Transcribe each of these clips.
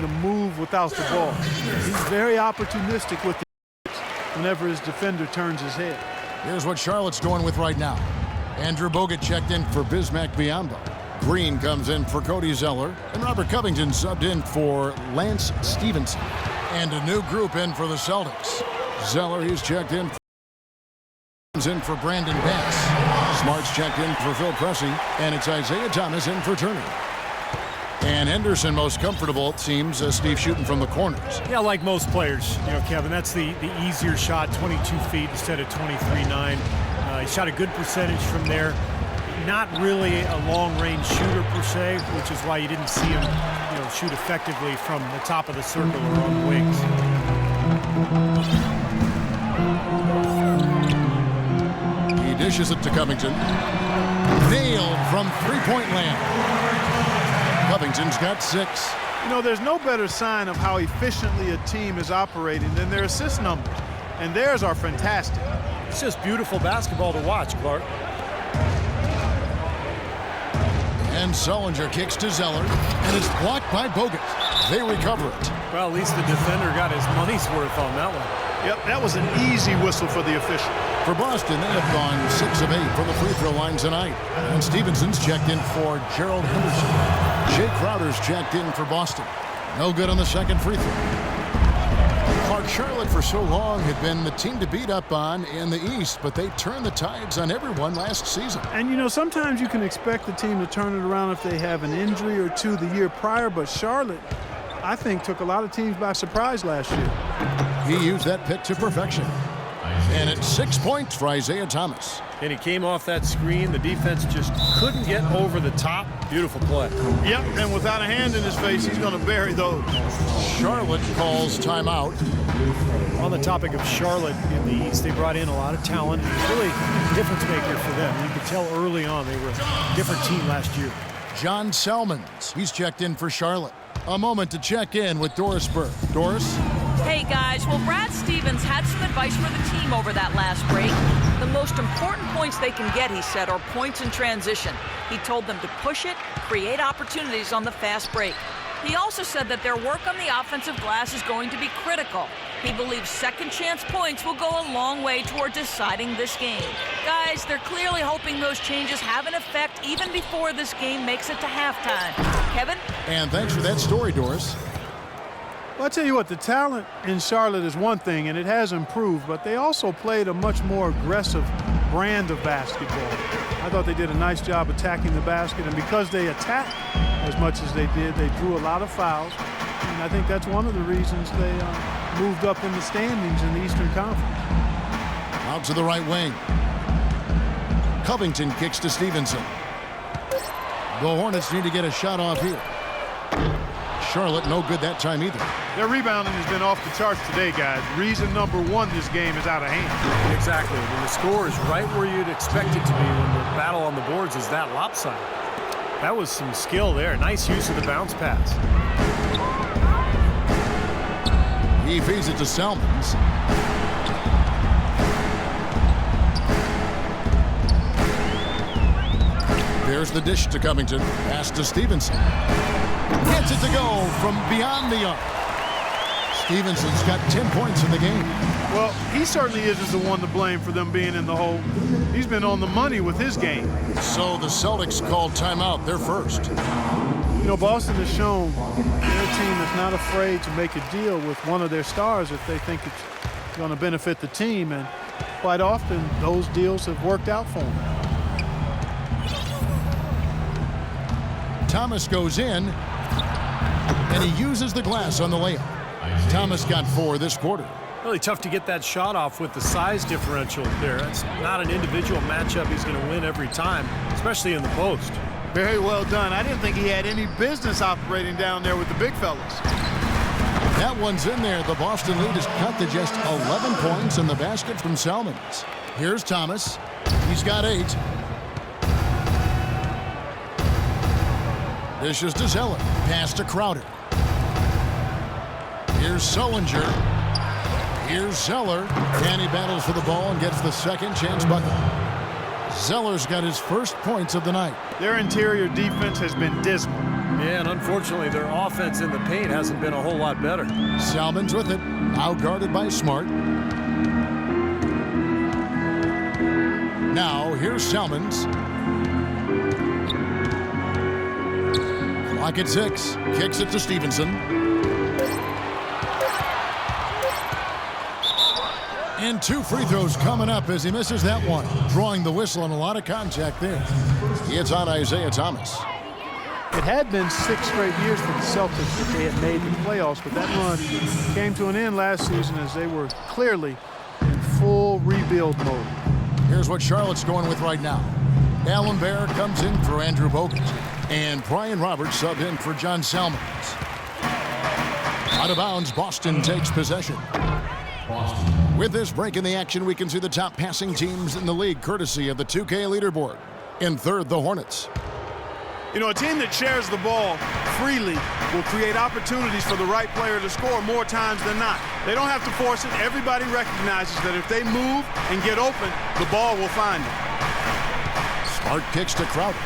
to move without the ball. He's very opportunistic with it whenever his defender turns his head. Here's what Charlotte's going with right now. Andrew Bogut checked in for Bismack Biyombo. Green comes in for Cody Zeller. And Robert Covington subbed in for Lance Stevenson. And a new group in for the Celtics. Zeller, he's checked in. In for Brandon Bass. Smart's checked in for Phil Pressey. And it's Isaiah Thomas in for Turner. And Henderson most comfortable, it seems, Steve, shooting from the corners. Yeah, like most players, Kevin, that's the easier shot, 22 feet instead of 23.9. He shot a good percentage from there. Not really a long-range shooter per se, which is why you didn't see him, shoot effectively from the top of the circle or on the wings. He dishes it to Covington. Nailed from three-point land. Covington's got 6. There's no better sign of how efficiently a team is operating than their assist numbers. And theirs are fantastic. It's just beautiful basketball to watch, Clark. And Sullinger kicks to Zeller, and it's blocked by Bogut. They recover it. Well, at least the defender got his money's worth on that one. Yep, that was an easy whistle for the official. For Boston, they have gone 6 of 8 from the free throw line tonight. And Stevenson's checked in for Gerald Henderson. Jay Crowder's checked in for Boston. No good on the second free throw. Clark, Charlotte for so long had been the team to beat up on in the East, but they turned the tides on everyone last season. And sometimes you can expect the team to turn it around if they have an injury or two the year prior, but Charlotte, I think, took a lot of teams by surprise last year. He used that pick to perfection. And it's 6 points for Isaiah Thomas. And he came off that screen. The defense just couldn't get over the top. Beautiful play. Yep, and without a hand in his face, he's going to bury those. Charlotte calls timeout. On the topic of Charlotte in the East, they brought in a lot of talent. It was really a difference maker for them. You could tell early on they were a different team last year. John Selmans, he's checked in for Charlotte. A moment to check in with Doris Burke. Doris? Hey guys, well, Brad Stevens had some advice for the team over that last break. The most important points they can get, he said, are points in transition. He told them to push it, create opportunities on the fast break. He also said that their work on the offensive glass is going to be critical. He believes second chance points will go a long way toward deciding this game. Guys, they're clearly hoping those changes have an effect even before this game makes it to halftime. Kevin? And thanks for that story, Doris. Well, I'll tell you what, the talent in Charlotte is one thing, and it has improved, but they also played a much more aggressive brand of basketball. I thought they did a nice job attacking the basket, and because they attacked as much as they did, they drew a lot of fouls, and I think that's one of the reasons they moved up in the standings in the Eastern Conference. Out to the right wing. Covington kicks to Stevenson. The Hornets need to get a shot off here. Charlotte no good that time either. Their rebounding has been off the charts today, guys. Reason number one, this game is out of hand. Exactly. When the score is right where you'd expect it to be when the battle on the boards is that lopsided. That was some skill there. Nice use of the bounce pass. He feeds it to Selmans. There's the dish to Covington. Pass to Stevenson. Gets it to go from beyond the arc. Stevenson's got 10 points in the game. Well, he certainly isn't the one to blame for them being in the hole. He's been on the money with his game. So the Celtics called timeout. They're first. Boston has shown their team is not afraid to make a deal with one of their stars if they think it's going to benefit the team, and quite often those deals have worked out for them. Thomas goes in, and he uses the glass on the layup. Thomas got 4 this quarter. Really tough to get that shot off with the size differential there. It's not an individual matchup he's going to win every time, especially in the post. Very well done. I didn't think he had any business operating down there with the big fellas. That one's in there. The Boston lead is cut to just 11 points in the basket from Selmans. Here's Thomas. He's got 8. Dishes to Zeller. Pass to Crowder. Here's Sullinger. Here's Zeller. And he battles for the ball and gets the second chance bucket. Zeller's got his first points of the night. Their interior defense has been dismal. Yeah, and unfortunately, their offense in the paint hasn't been a whole lot better. Salmon's with it, now guarded by Smart. Now, here's Salmons. Clock at 6. Kicks it to Stevenson. And 2 free throws coming up as he misses that one. Drawing the whistle and a lot of contact there. It's on Isaiah Thomas. It had been 6 straight years for the Celtics that they had made the playoffs, but that run came to an end last season as they were clearly in full rebuild mode. Here's what Charlotte's going with right now. Alan Bear comes in for Andrew Bogut. And Brian Roberts subbed in for John Salmons. Out of bounds, Boston takes possession. With this break in the action, we can see the top passing teams in the league, courtesy of the 2K leaderboard. In third, the Hornets. You know, a team that shares the ball freely will create opportunities for the right player to score more times than not. They don't have to force it. Everybody recognizes that if they move and get open, the ball will find them. Smart kicks to Crowder.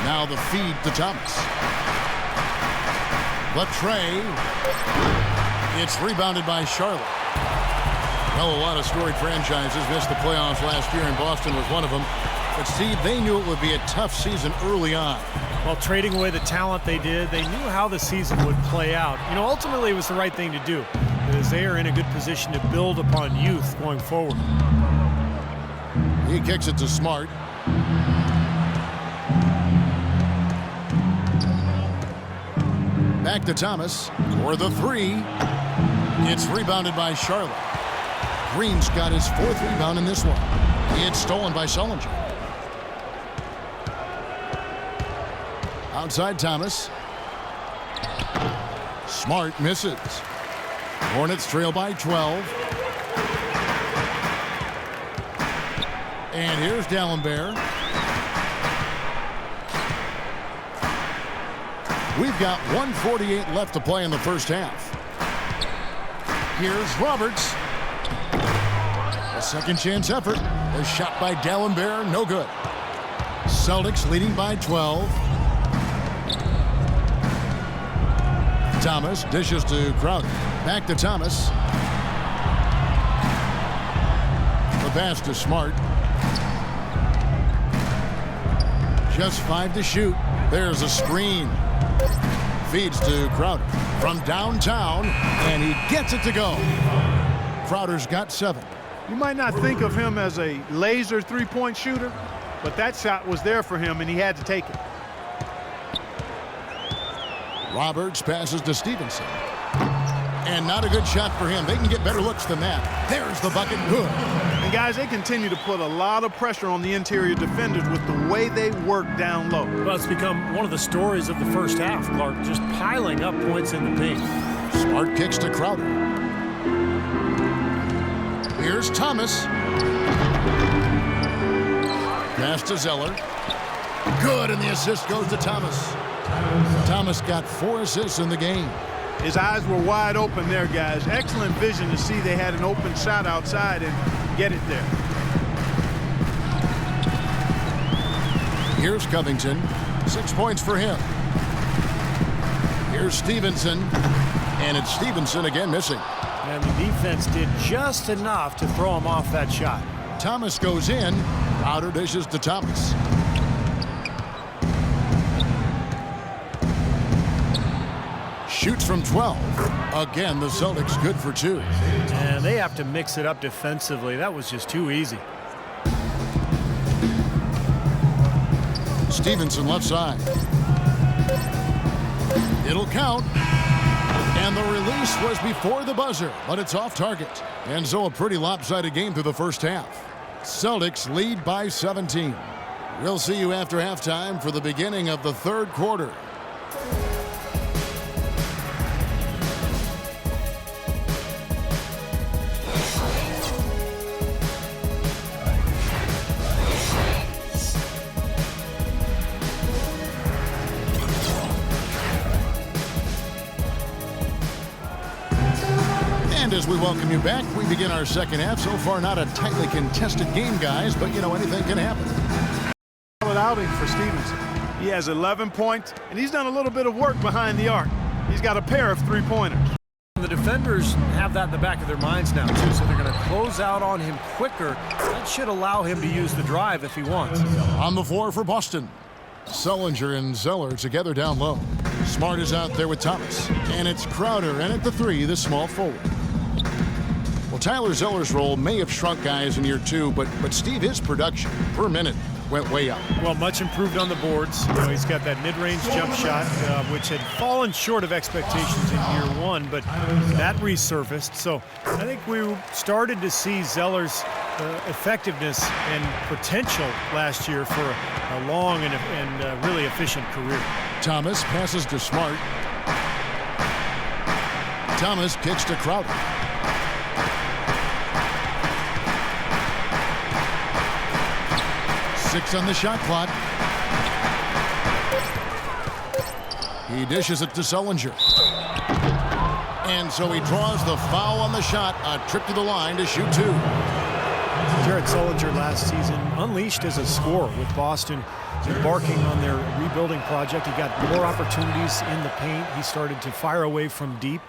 Now the feed to Thomas. The tray. It's rebounded by Charlotte. Well, a lot of storied franchises missed the playoffs last year, and Boston was one of them. But, Steve, they knew it would be a tough season early on. Well, trading away the talent they did, they knew how the season would play out. You know, ultimately it was the right thing to do because they are in a good position to build upon youth going forward. He kicks it to Smart. Back to Thomas for the 3. It's rebounded by Charlotte. Green's got his 4th rebound in this one. It's stolen by Sullinger. Outside Thomas. Smart misses. Hornets trail by 12. And here's D'Alembert. We've got 1:48 left to play in the first half. Here's Roberts. A second chance effort. A shot by D'Alembert, no good. Celtics leading by 12. Thomas dishes to Crowder. Back to Thomas. The pass to Smart. Just 5 to shoot. There's a screen. Feeds to Crowder from downtown, and he gets it to go. Crowder's got 7. You might not think of him as a laser three-point shooter, but that shot was there for him, and he had to take it. Roberts passes to Stevenson. And not a good shot for him. They can get better looks than that. There's the bucket. Good. And, guys, they continue to put a lot of pressure on the interior defenders with the way they work down low. Well, it's become one of the stories of the first half, Clark, just piling up points in the paint. Smart kicks to Crowder. Here's Thomas. Pass to Zeller. Good, and the assist goes to Thomas. Thomas got 4 assists in the game. His eyes were wide open there, guys. Excellent vision to see they had an open shot outside and get it there. Here's Covington. 6 points for him. Here's Stevenson. And it's Stevenson again missing. And the defense did just enough to throw him off that shot. Thomas goes in. Crowder dishes to Thomas. Shoots from 12. Again, the Celtics good for 2. And they have to mix it up defensively. That was just too easy. Stevenson left side. It'll count. And the release was before the buzzer, but it's off target. And so a pretty lopsided game through the first half. Celtics lead by 17. We'll see you after halftime for the beginning of the third quarter. As we welcome you back, we begin our second half. So far, not a tightly contested game, guys, but, you know, anything can happen. Solid outing for Stevenson. He has 11 points, and he's done a little bit of work behind the arc. He's got a pair of three-pointers. The defenders have that in the back of their minds now, too, so they're going to close out on him quicker. That should allow him to use the drive if he wants. On the floor for Boston, Sullinger and Zeller together down low. Smart is out there with Thomas. And it's Crowder, and at the three, the small forward. Well, Tyler Zeller's role may have shrunk guys in year two, but Steve, his production per minute went way up. Well, much improved on the boards. You know, he's got that mid-range jump shot, which had fallen short of expectations in year one, but that resurfaced. So I think we started to see Zeller's effectiveness and potential last year for a long and really efficient career. Thomas passes to Smart. Thomas kicks to Crowder. Six on the shot clock. He dishes it to Sullinger. And so he draws the foul on the shot. A trip to the line to shoot two. Jared Sullinger last season unleashed as a scorer with Boston embarking on their rebuilding project. He got more opportunities in the paint. He started to fire away from deep.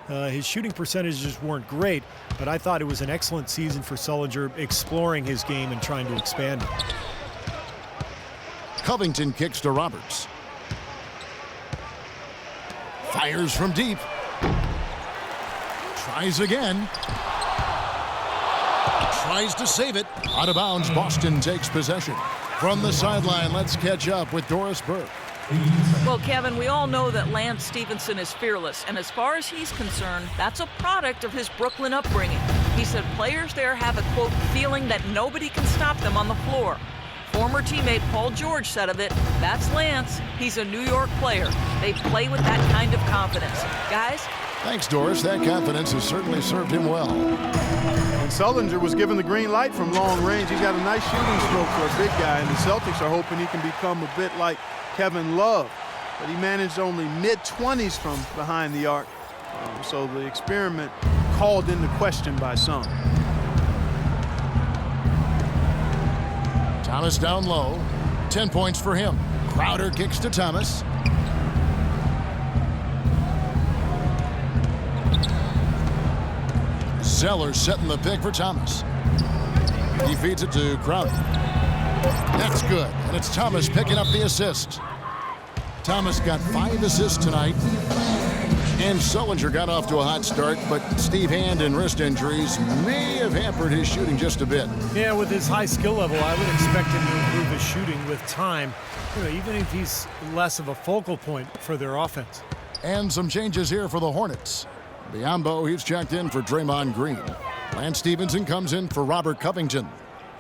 His shooting percentages weren't great, but I thought it was an excellent season for Sullinger, exploring his game and trying to expand it. Covington kicks to Roberts. Fires from deep. Tries again. Tries to save it. Out of bounds, Boston takes possession. From the sideline, let's catch up with Doris Burke. Well, Kevin, we all know that Lance Stephenson is fearless, and as far as he's concerned, that's a product of his Brooklyn upbringing. He said players there have a, quote, feeling that nobody can stop them on the floor. Former teammate Paul George said of it, that's Lance. He's a New York player. They play with that kind of confidence. Guys? Thanks, Doris. That confidence has certainly served him well. And Sullinger was given the green light from long range. He's got a nice shooting stroke for a big guy, and the Celtics are hoping he can become a bit like Kevin Love. But he managed only mid-20s from behind the arc. So the experiment called into question by some. Thomas down low. 10 points for him. Crowder kicks to Thomas. Zeller setting the pick for Thomas. He feeds it to Crowder. That's good. And it's Thomas picking up the assist. Thomas got 5 assists tonight. And Sullinger got off to a hot start, but Steve, hand and wrist injuries may have hampered his shooting just a bit. Yeah, with his high skill level, I would expect him to improve his shooting with time, even if he's less of a focal point for their offense. And some changes here for the Hornets. Biyombo, he's checked in for Draymond Green. Lance Stephenson comes in for Robert Covington.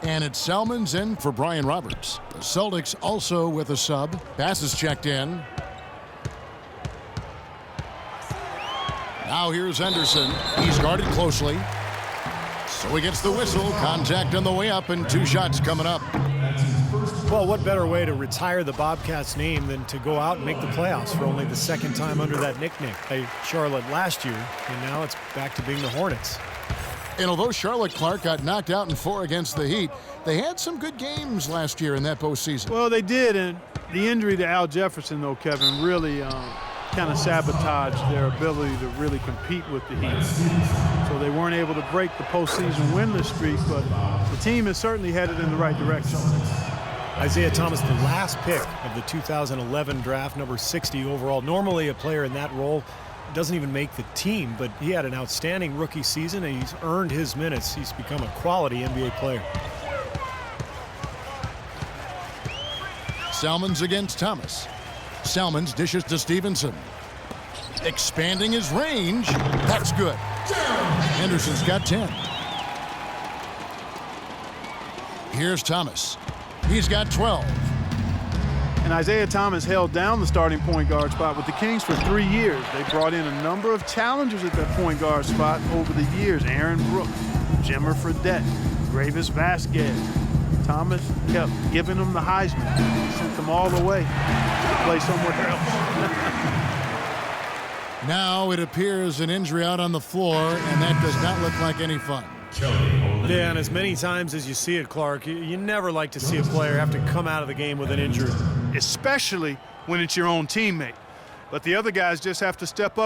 And it's Salmon's in for Brian Roberts. The Celtics also with a sub. Bass is checked in. Now here's Henderson. He's guarded closely. So he gets the whistle. Contact on the way up and 2 shots coming up. Well, what better way to retire the Bobcats name than to go out and make the playoffs for only the second time under that nickname. Charlotte last year, and now it's back to being the Hornets. And although Charlotte Clark got knocked out in 4 against the Heat, they had some good games last year in that postseason. Well, they did, and the injury to Al Jefferson, though, Kevin, really kind of sabotaged their ability to really compete with the Heat. So they weren't able to break the postseason winless streak, but the team is certainly headed in the right direction. Isaiah Thomas, the last pick of the 2011 draft, number 60 overall. Normally a player in that role doesn't even make the team, but he had an outstanding rookie season and he's earned his minutes. He's become a quality NBA player. Salmons against Thomas. Salmons dishes to Stevenson. Expanding his range. That's good. Henderson's got 10. Here's Thomas. He's got 12. And Isaiah Thomas held down the starting point guard spot with the Kings for 3 years. They brought in a number of challengers at that point guard spot over the years. Aaron Brooks, Jimmer Fredette, Gravis Vasquez. Thomas kept giving them the Heisman. He sent them all the way to play somewhere else. Now it appears an injury out on the floor, and that does not look like any fun. Yeah, and as many times as you see it, Clark, you never like to see a player have to come out of the game with an injury. especially when it's your own teammate. But the other guys just have to step up